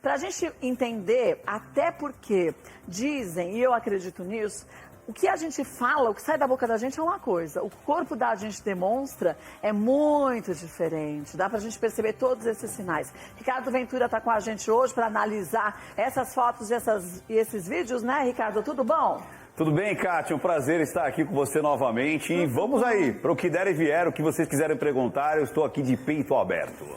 Para a gente entender, até porque dizem, e eu acredito nisso, o que a gente fala, o que sai da boca da gente é uma coisa. O corpo da gente demonstra é muito diferente. Dá pra gente perceber todos esses sinais. Ricardo Ventura tá com a gente hoje para analisar essas fotos e esses vídeos, né, Ricardo? Tudo bom? Tudo bem, Kátia? Um prazer estar aqui com você novamente. E vamos aí, para o que der e vier, o que vocês quiserem perguntar, eu estou aqui de peito aberto.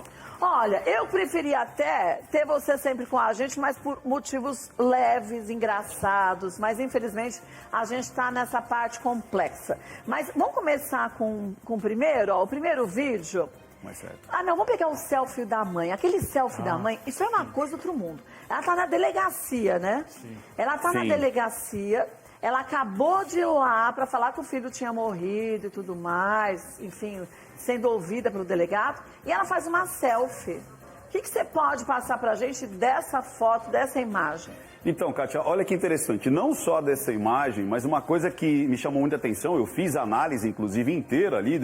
Olha, eu preferia até ter você sempre com a gente, mas por motivos leves, engraçados. Mas, infelizmente, a gente está nessa parte complexa. Mas vamos começar com o primeiro, ó, o primeiro vídeo. Mais certo. Ah, não, vamos pegar o selfie da mãe. Aquele selfie da mãe, isso é uma coisa do outro mundo. Ela tá na delegacia, né? Sim. Ela tá na delegacia, ela acabou de ir lá para falar que o filho tinha morrido e tudo mais, enfim, sendo ouvida pelo delegado, e ela faz uma selfie. O que você pode passar pra gente dessa foto, dessa imagem? Então, Kátia, olha que interessante, não só dessa imagem, mas uma coisa que me chamou muita atenção, eu fiz a análise, inclusive, inteira ali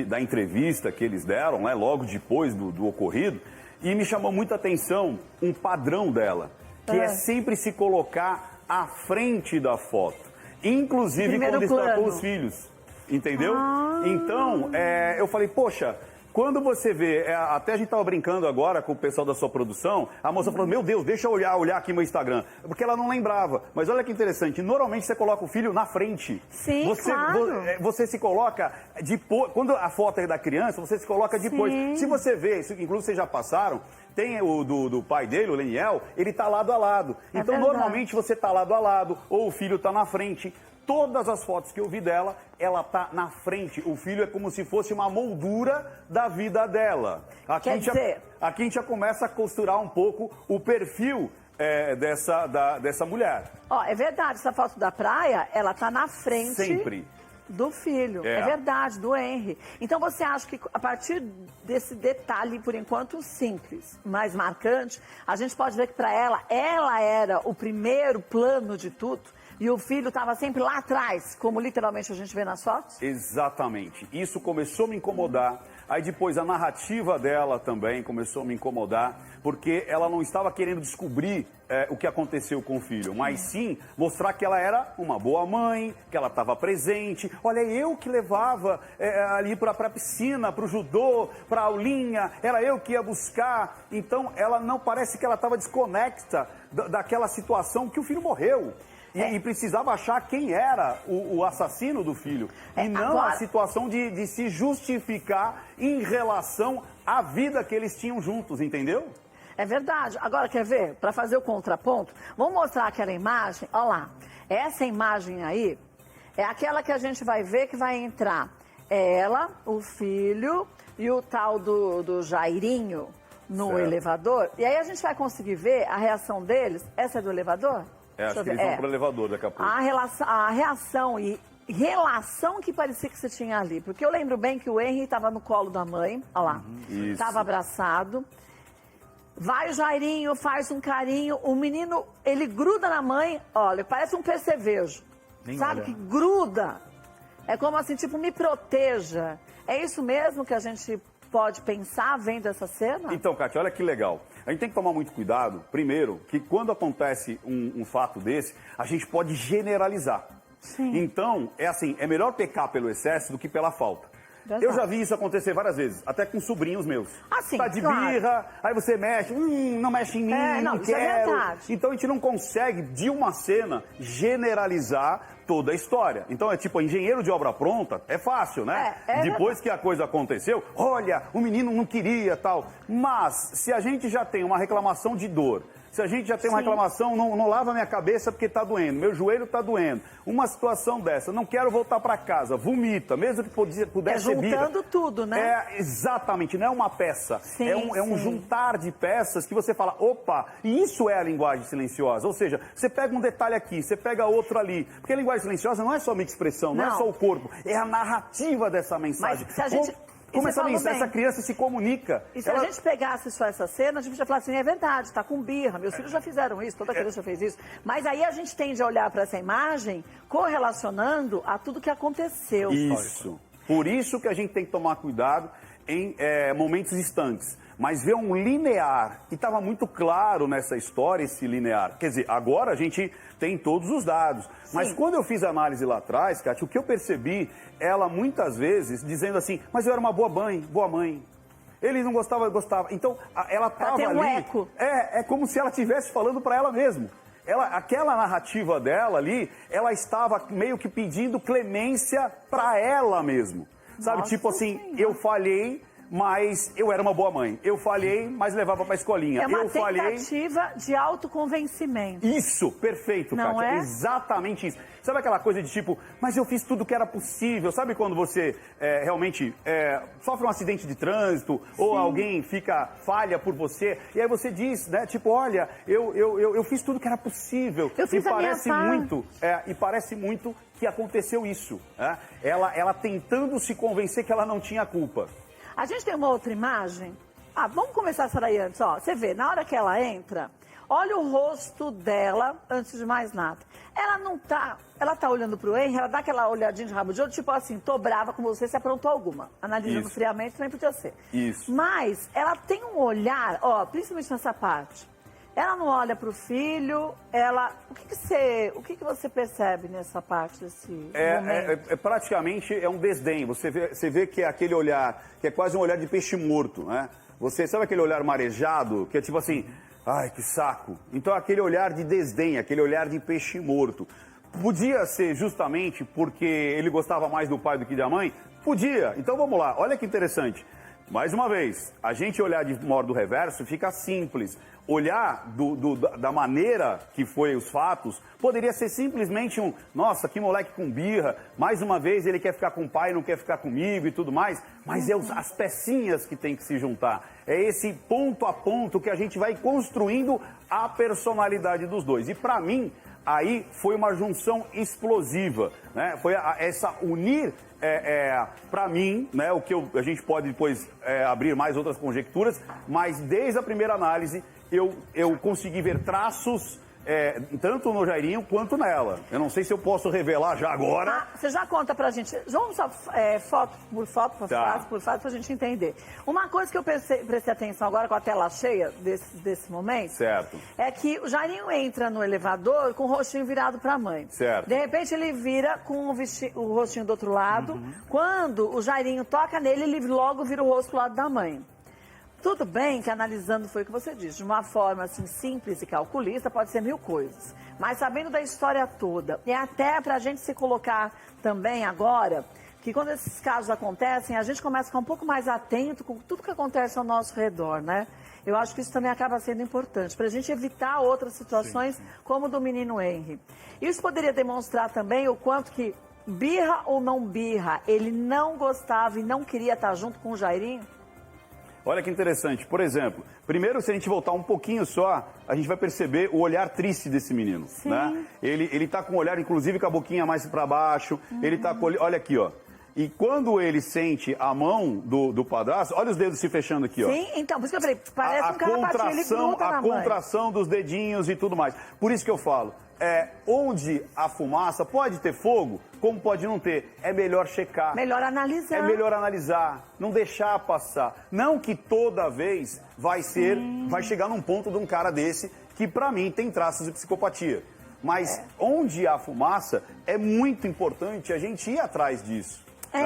da entrevista que eles deram, né, logo depois do ocorrido, e me chamou muita atenção um padrão dela, que é sempre se colocar à frente da foto, inclusive Primeiro quando está plano. com os filhos, entendeu? Então, eu falei, poxa... Quando você vê, até a gente estava brincando agora com o pessoal da sua produção, a moça falou, meu Deus, deixa eu olhar aqui meu Instagram, porque ela não lembrava. Mas olha que interessante, normalmente você coloca o filho na frente. Sim, claro. Você se coloca depois, quando a foto é da criança, você se coloca depois. Sim. Se você vê, inclusive vocês já passaram, tem o do pai dele, o Leniel, ele tá lado a lado. É então, verdade. normalmente você tá lado a lado, ou o filho tá na frente. Todas as fotos que eu vi dela, ela tá na frente. O filho é como se fosse uma moldura da vida dela. Aqui, aqui a gente já começa a costurar um pouco o perfil dessa mulher. Ó, é verdade, essa foto da praia, ela tá na frente... Sempre. Do filho, é verdade, do Henry. Então você acha que a partir desse detalhe, por enquanto simples, mais marcante, a gente pode ver que para ela era o primeiro plano de tudo e o filho estava sempre lá atrás, como literalmente a gente vê nas fotos? Exatamente. Isso começou a me incomodar. Aí depois a narrativa dela também começou a me incomodar, porque ela não estava querendo descobrir o que aconteceu com o filho, mas sim mostrar que ela era uma boa mãe, que ela estava presente. Olha, eu que levava ali para a piscina, para o judô, para a aulinha, era eu que ia buscar. Então ela não parece que ela estava desconecta daquela situação que o filho morreu. E precisava achar quem era o assassino do filho. E não agora... a situação de se justificar em relação à vida que eles tinham juntos, entendeu? É verdade. Agora, quer ver? Para fazer o contraponto, vamos mostrar aquela imagem. Olha lá. Essa imagem aí é aquela que a gente vai ver que vai entrar ela, o filho e o tal do Jairinho no elevador. E aí a gente vai conseguir ver a reação deles. Essa é do elevador? Acho que eles vão pro elevador daqui a pouco. A reação e relação que parecia que você tinha ali. Porque eu lembro bem que o Henry estava no colo da mãe, olha lá, estava abraçado. Vai o Jairinho, faz um carinho, o menino, ele gruda na mãe, olha, parece um percevejo, sabe, que gruda. É como assim, tipo, me proteja. É isso mesmo que a gente pode pensar vendo essa cena? Então, Kátia, olha que legal. A gente tem que tomar muito cuidado, primeiro, que quando acontece um fato desse, a gente pode generalizar. Sim. Então, é melhor pecar pelo excesso do que pela falta. Verdade. Eu já vi isso acontecer várias vezes, até com sobrinhos meus. Assim, tá de birra, aí você mexe, não mexe em mim, não quero. É verdade. Então a gente não consegue, de uma cena, generalizar toda a história. Então é tipo, engenheiro de obra pronta, é fácil, né? Depois que a coisa aconteceu, olha, o menino não queria, tal. Mas, se a gente já tem uma reclamação de dor, se a gente já tem uma reclamação, não lava minha cabeça porque tá doendo, meu joelho tá doendo, uma situação dessa, não quero voltar para casa, vomita, mesmo que pudesse ser birra. Juntando tudo, né? Exatamente, não é uma peça, Sim, é um juntar de peças que você fala, opa, e isso é a linguagem silenciosa, ou seja, você pega um detalhe aqui, você pega outro ali, porque a linguagem silenciosa não é só uma expressão, não é só o corpo, é a narrativa dessa mensagem. Mas se a gente... Como essa criança se comunica. E se a gente pegasse só essa cena, a gente já falar assim, é verdade, tá com birra, meus filhos já fizeram isso, toda criança já fez isso. Mas aí a gente tende a olhar para essa imagem correlacionando a tudo que aconteceu. Isso. Por isso que a gente tem que tomar cuidado em momentos distantes. mas ver um linear, e estava muito claro nessa história esse linear. Quer dizer, agora a gente tem todos os dados. Mas quando eu fiz a análise lá atrás, Kátia, o que eu percebi, ela muitas vezes dizendo assim, mas eu era uma boa mãe. Ele não gostava, eu gostava. Então, ela estava ali... um eco. É como se ela estivesse falando para ela mesma. Aquela narrativa dela ali, ela estava meio que pedindo clemência para ela mesmo. Sabe, Nossa, tipo assim, sim. eu falhei, mas eu era uma boa mãe. Eu falhei, mas levava para a escolinha. É uma eu falhei... tentativa de autoconvencimento. Isso, perfeito, Não Kátia. é? Exatamente isso. Sabe aquela coisa de tipo, mas eu fiz tudo que era possível. Sabe quando você realmente sofre um acidente de trânsito ou alguém falha por você e aí você diz, né, tipo, olha, eu fiz tudo que era possível. Eu fiz e a minha parece parte. muito, e parece muito que aconteceu isso. Né? Ela tentando se convencer que ela não tinha culpa. A gente tem uma outra imagem. Vamos começar essa daí antes, ó. Você vê, na hora que ela entra, olha o rosto dela, antes de mais nada. Ela tá olhando pro Henry, ela dá aquela olhadinha de rabo de olho, tipo assim, tô brava com você, se aprontou alguma. Analisando Isso. friamente, nem podia ser. Isso. Mas ela tem um olhar, ó, principalmente nessa parte. Ela não olha pro filho, o que você percebe nessa parte desse momento? Praticamente um desdém. Você vê que é aquele olhar, que é quase um olhar de peixe morto, né? Você sabe aquele olhar marejado, que é tipo assim, ai, que saco. Então aquele olhar de desdém, aquele olhar de peixe morto. Podia ser justamente porque ele gostava mais do pai do que da mãe? Podia. Então vamos lá, olha que interessante. Mais uma vez, a gente olhar de modo reverso fica simples. Olhar da maneira que foi os fatos, poderia ser simplesmente nossa, que moleque com birra, mais uma vez ele quer ficar com o pai, não quer ficar comigo e tudo mais, mas as pecinhas que tem que se juntar. É esse ponto a ponto que a gente vai construindo a personalidade dos dois. E para mim, aí foi uma junção explosiva, né? Foi essa unir, para mim, né? O que a gente pode depois abrir mais outras conjecturas, mas desde a primeira análise eu consegui ver traços tanto no Jairinho quanto nela. Eu não sei se eu posso revelar já agora. Você já conta pra gente. Vamos só foto por foto, frase por frase, pra gente entender. Uma coisa que eu prestei atenção agora com a tela cheia desse momento. Certo. É que o Jairinho entra no elevador com o rostinho virado pra mãe. Certo. De repente ele vira com o rostinho do outro lado. Quando o Jairinho toca nele, ele logo vira o rosto pro lado da mãe. Tudo bem que analisando foi o que você disse, de uma forma assim simples e calculista, pode ser 1000 coisas. Mas sabendo da história toda, e até para a gente se colocar também agora, que quando esses casos acontecem, a gente começa a ficar um pouco mais atento com tudo que acontece ao nosso redor, né? Eu acho que isso também acaba sendo importante, para a gente evitar outras situações como o do menino Henry. Isso poderia demonstrar também o quanto que, birra ou não birra, ele não gostava e não queria estar junto com o Jairinho? Olha que interessante. Por exemplo, primeiro, se a gente voltar um pouquinho só, a gente vai perceber o olhar triste desse menino. Sim. Né? Ele tá com o olhar, inclusive, com a boquinha mais para baixo. Ele tá com... Olha aqui, ó. E quando ele sente a mão do padrasto, olha os dedos se fechando aqui, ó. Sim, então, por isso que eu falei, parece um carrapatinho, ele gruda na a mãe. contração dos dedinhos e tudo mais. Por isso que eu falo, onde a fumaça pode ter fogo, como pode não ter, é melhor checar. Melhor analisar. É melhor analisar, não deixar passar. Não que toda vez vai chegar num ponto de um cara desse que pra mim tem traços de psicopatia. Mas onde há fumaça, é muito importante a gente ir atrás disso. Né?